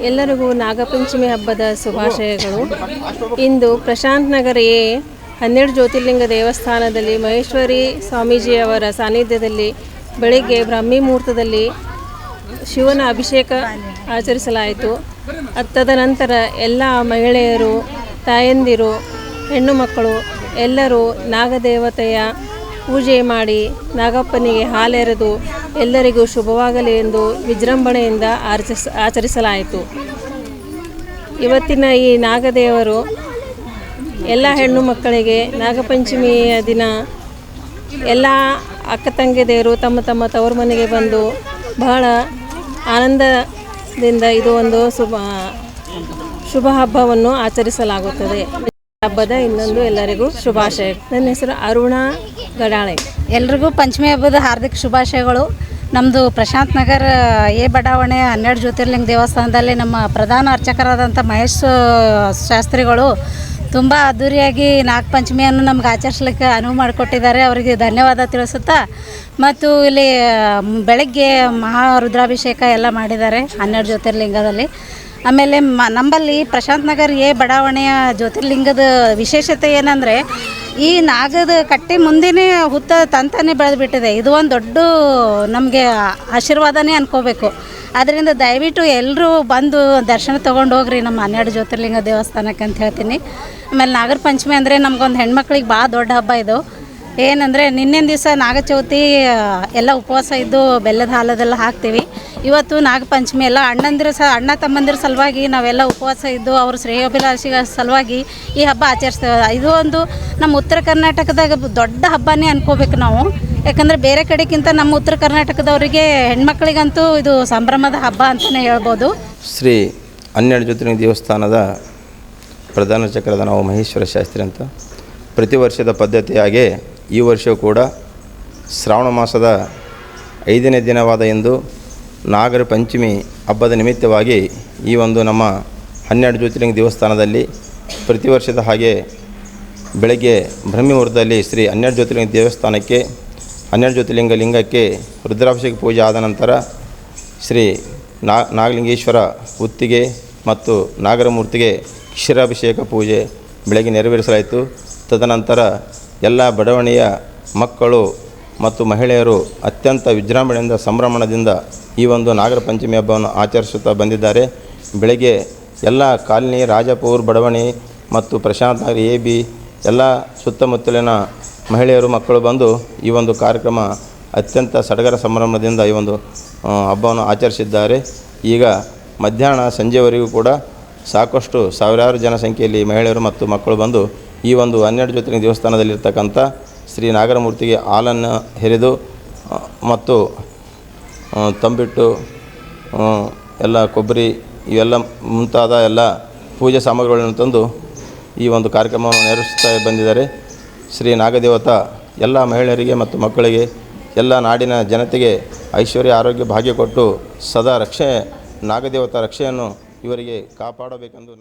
ಎಲ್ಲರಿಗೂ ನಾಗಪಂಚಮಿ ಹಬ್ಬದ ಶುಭಾಶಯಗಳು. ಇಂದು ಪ್ರಶಾಂತ್ ನಗರ ಎ 12 ಜ್ಯೋತಿರ್ಲಿಂಗ ದೇವಸ್ಥಾನದಲ್ಲಿ ಮಹೇಶ್ವರಿ ಸ್ವಾಮೀಜಿಯವರ ಸಾನ್ನಿಧ್ಯದಲ್ಲಿ ಬೆಳಿಗ್ಗೆ ಬ್ರಾಹ್ಮಿ ಮುಹೂರ್ತದಲ್ಲಿ ಶಿವನ ಅಭಿಷೇಕ ಆಚರಿಸಲಾಯಿತು. ತದನಂತರ ಎಲ್ಲ ಮಹಿಳೆಯರು, ತಾಯಂದಿರು, ಹೆಣ್ಣು ಮಕ್ಕಳು ಎಲ್ಲರೂ ನಾಗದೇವತೆಯ ಪೂಜೆ ಮಾಡಿ ನಾಗಪ್ಪನಿಗೆ ಹಾಲೆರೆದು ಎಲ್ಲರಿಗೂ ಶುಭವಾಗಲಿ ಎಂದು ವಿಜೃಂಭಣೆಯಿಂದ ಆಚರಿಸಲಾಯಿತು. ಇವತ್ತಿನ ಈ ನಾಗದೇವರು ಎಲ್ಲ ಹೆಣ್ಣು ಮಕ್ಕಳಿಗೆ ನಾಗಪಂಚಮಿಯ ದಿನ ಎಲ್ಲ ಅಕ್ಕ ತಂಗಿಯರು ತಮ್ಮ ತಮ್ಮ ತವರು ಮನೆಗೆ ಬಂದು ಬಹಳ ಆನಂದದಿಂದ ಇದು ಒಂದು ಶುಭ ಹಬ್ಬವನ್ನು ಆಚರಿಸಲಾಗುತ್ತದೆ. ಹಬ್ಬದ ಇನ್ನೊಂದು ಎಲ್ಲರಿಗೂ ಶುಭಾಶಯ. ನನ್ನ ಹೆಸರು ಅರುಣಾ ಗಡಾಳೆ. ಎಲ್ರಿಗೂ ಪಂಚಮಿ ಹಬ್ಬದ ಹಾರ್ದಿಕ ಶುಭಾಶಯಗಳು. ನಮ್ಮದು ಪ್ರಶಾಂತ್ ನಗರ ಎ ಬಡಾವಣೆ 12 ಜ್ಯೋತಿರ್ಲಿಂಗ ದೇವಸ್ಥಾನದಲ್ಲಿ ನಮ್ಮ ಪ್ರಧಾನ ಅರ್ಚಕರಾದಂಥ ಮಹೇಶ್ ಶಾಸ್ತ್ರಿಗಳು ತುಂಬ ಅದ್ಧೂರಿಯಾಗಿ ನಾಗಪಂಚಮಿಯನ್ನು ನಮ್ಗೆ ಆಚರಿಸ್ಲಿಕ್ಕೆ ಅನುವು ಮಾಡಿಕೊಟ್ಟಿದ್ದಾರೆ. ಅವರಿಗೆ ಧನ್ಯವಾದ ತಿಳಿಸುತ್ತಾ, ಮತ್ತು ಇಲ್ಲಿ ಬೆಳಗ್ಗೆ ಮಹಾರುದ್ರಾಭಿಷೇಕ ಎಲ್ಲ ಮಾಡಿದ್ದಾರೆ 12 ಜ್ಯೋತಿರ್ಲಿಂಗದಲ್ಲಿ. ಆಮೇಲೆ ನಮ್ಮಲ್ಲಿ ಪ್ರಶಾಂತ್ ನಗರ ಎ ಬಡಾವಣೆಯ ಜ್ಯೋತಿರ್ಲಿಂಗದ ವಿಶೇಷತೆ ಏನಂದರೆ, ಈ ನಾಗದ ಕಟ್ಟೆ ಮುಂದೆನೇ ಹುತ್ತ ತಂತಾನೆ ಬೆಳೆದುಬಿಟ್ಟಿದೆ. ಇದು ಒಂದು ದೊಡ್ಡ ನಮಗೆ ಆಶೀರ್ವಾದನೇ ಅನ್ಕೋಬೇಕು. ಆದ್ದರಿಂದ ದಯವಿಟ್ಟು ಎಲ್ಲರೂ ಬಂದು ದರ್ಶನ ತೊಗೊಂಡು ಹೋಗ್ರಿ ನಮ್ಮ 12 ಜ್ಯೋತಿರ್ಲಿಂಗ ದೇವಸ್ಥಾನಕ್ಕೆ ಅಂತ ಹೇಳ್ತೀನಿ. ಆಮೇಲೆ ನಾಗರ ಪಂಚಮಿ ಅಂದರೆ ನಮಗೊಂದು ಹೆಣ್ಮಕ್ಳಿಗೆ ಭಾಳ ದೊಡ್ಡ ಹಬ್ಬ ಇದು. ಏನಂದರೆ ನಿನ್ನೆನ ದಿವಸ ನಾಗಚೌತಿ ಎಲ್ಲ ಉಪವಾಸ ಇದ್ದು ಬೆಲ್ಲದ ಹಾಲದೆಲ್ಲ ಹಾಕ್ತೀವಿ. ಇವತ್ತು ನಾಗಪಂಚಮಿ ಎಲ್ಲ ಅಣ್ಣ ತಮ್ಮಂದಿರ ಸಲುವಾಗಿ ನಾವೆಲ್ಲ ಉಪವಾಸ ಇದ್ದು ಅವ್ರ ಶ್ರೇಯೋಭಿಲಾಷಿಗಳ ಸಲುವಾಗಿ ಈ ಹಬ್ಬ ಆಚರಿಸ್ತೇವೆ. ಇದು ಒಂದು ನಮ್ಮ ಉತ್ತರ ಕರ್ನಾಟಕದಾಗ ದೊಡ್ಡ ಹಬ್ಬನೇ ಅನ್ಕೋಬೇಕು ನಾವು. ಯಾಕಂದರೆ ಬೇರೆ ಕಡೆಗಿಂತ ನಮ್ಮ ಉತ್ತರ ಕರ್ನಾಟಕದವರಿಗೆ ಹೆಣ್ಮಕ್ಳಿಗಂತೂ ಇದು ಸಂಭ್ರಮದ ಹಬ್ಬ ಅಂತಲೇ ಹೇಳ್ಬೋದು. ಶ್ರೀ 12 ಜ್ಯೋತಿರ್ಲಿಂಗ ದೇವಸ್ಥಾನದ ಪ್ರಧಾನ ಅರ್ಚಕರಾದ ನಾವು ಮಹೇಶ್ವರ ಶಾಸ್ತ್ರಿ ಅಂತ. ಪ್ರತಿ ವರ್ಷದ ಪದ್ಧತಿಯಾಗಿ ಈ ವರ್ಷವೂ ಕೂಡ ಶ್ರಾವಣ ಮಾಸದ 5ನೇ ದಿನವಾದ ಇಂದು ನಾಗರ ಪಂಚಮಿ ಹಬ್ಬದ ನಿಮಿತ್ತವಾಗಿ ಈ ಒಂದು ನಮ್ಮ 12 ಜ್ಯೋತಿರ್ಲಿಂಗ ದೇವಸ್ಥಾನದಲ್ಲಿ ಪ್ರತಿ ವರ್ಷದ ಹಾಗೆ ಬೆಳಗ್ಗೆ ಬ್ರಹ್ಮಿ ಮುಹೂರ್ತದಲ್ಲಿ ಶ್ರೀ 12 ಜ್ಯೋತಿರ್ಲಿಂಗ ದೇವಸ್ಥಾನಕ್ಕೆ 12 ಜ್ಯೋತಿರ್ಲಿಂಗ ಲಿಂಗಕ್ಕೆ ರುದ್ರಾಭಿಷೇಕ ಪೂಜೆ ಆದ ನಂತರ ಶ್ರೀ ನಾಗಲಿಂಗೇಶ್ವರ ಹುತ್ತಿಗೆ ಮತ್ತು ನಾಗರಮೂರ್ತಿಗೆ ಕ್ಷೀರಾಭಿಷೇಕ ಪೂಜೆ ಬೆಳಗ್ಗೆ ನೆರವೇರಿಸಲಾಯಿತು. ತದನಂತರ ಎಲ್ಲ ಬಡಾವಣೆಯ ಮಕ್ಕಳು ಮತ್ತು ಮಹಿಳೆಯರು ಅತ್ಯಂತ ವಿಜೃಂಭಣೆಯಿಂದ ಸಂಭ್ರಮದಿಂದ ಈ ಒಂದು ನಾಗರ ಪಂಚಮಿ ಹಬ್ಬವನ್ನು ಆಚರಿಸುತ್ತಾ ಬಂದಿದ್ದಾರೆ. ಬೆಳಗ್ಗೆ ಎಲ್ಲ ಕಾಲನಿ, ರಾಜಪುರ ಬಡಾವಣೆ ಮತ್ತು ಪ್ರಶಾಂತ್ ನಗರ ಎ ಬಿ ಎಲ್ಲ ಸುತ್ತಮುತ್ತಲಿನ ಮಹಿಳೆಯರು ಮಕ್ಕಳು ಬಂದು ಈ ಒಂದು ಕಾರ್ಯಕ್ರಮ ಅತ್ಯಂತ ಸಡಗರ ಸಂಭ್ರಮದಿಂದ ಈ ಒಂದು ಹಬ್ಬವನ್ನು ಆಚರಿಸಿದ್ದಾರೆ. ಈಗ ಮಧ್ಯಾಹ್ನ ಸಂಜೆವರೆಗೂ ಕೂಡ ಸಾಕಷ್ಟು ಸಾವಿರಾರು ಜನಸಂಖ್ಯೆಯಲ್ಲಿ ಮಹಿಳೆಯರು ಮತ್ತು ಮಕ್ಕಳು ಬಂದು ಈ ಒಂದು 12 ಜ್ಯೋತಿರ್ಲಿಂಗ ದೇವಸ್ಥಾನದಲ್ಲಿರ್ತಕ್ಕಂಥ ಶ್ರೀ ನಾಗರಮೂರ್ತಿಗೆ ಹಾಲನ್ನು ಹೆರೆದು ಮತ್ತು ತಂಬಿಟ್ಟು ಎಲ್ಲ ಕೊಬ್ಬರಿ ಇವೆಲ್ಲ ಮುಂತಾದ ಎಲ್ಲ ಪೂಜೆ ಸಾಮಗ್ರಿಗಳನ್ನು ತಂದು ಈ ಒಂದು ಕಾರ್ಯಕ್ರಮವನ್ನು ನೆರವೇರಿಸ್ತಾ ಬಂದಿದ್ದಾರೆ. ಶ್ರೀ ನಾಗದೇವತಾ ಎಲ್ಲ ಮಹಿಳೆಯರಿಗೆ ಮತ್ತು ಮಕ್ಕಳಿಗೆ ಎಲ್ಲ ನಾಡಿನ ಜನತೆಗೆ ಐಶ್ವರ್ಯ, ಆರೋಗ್ಯ, ಭಾಗ್ಯ ಕೊಟ್ಟು ಸದಾ ನಾಗದೇವತಾ ರಕ್ಷೆಯನ್ನು ಇವರಿಗೆ ಕಾಪಾಡಬೇಕೆಂದು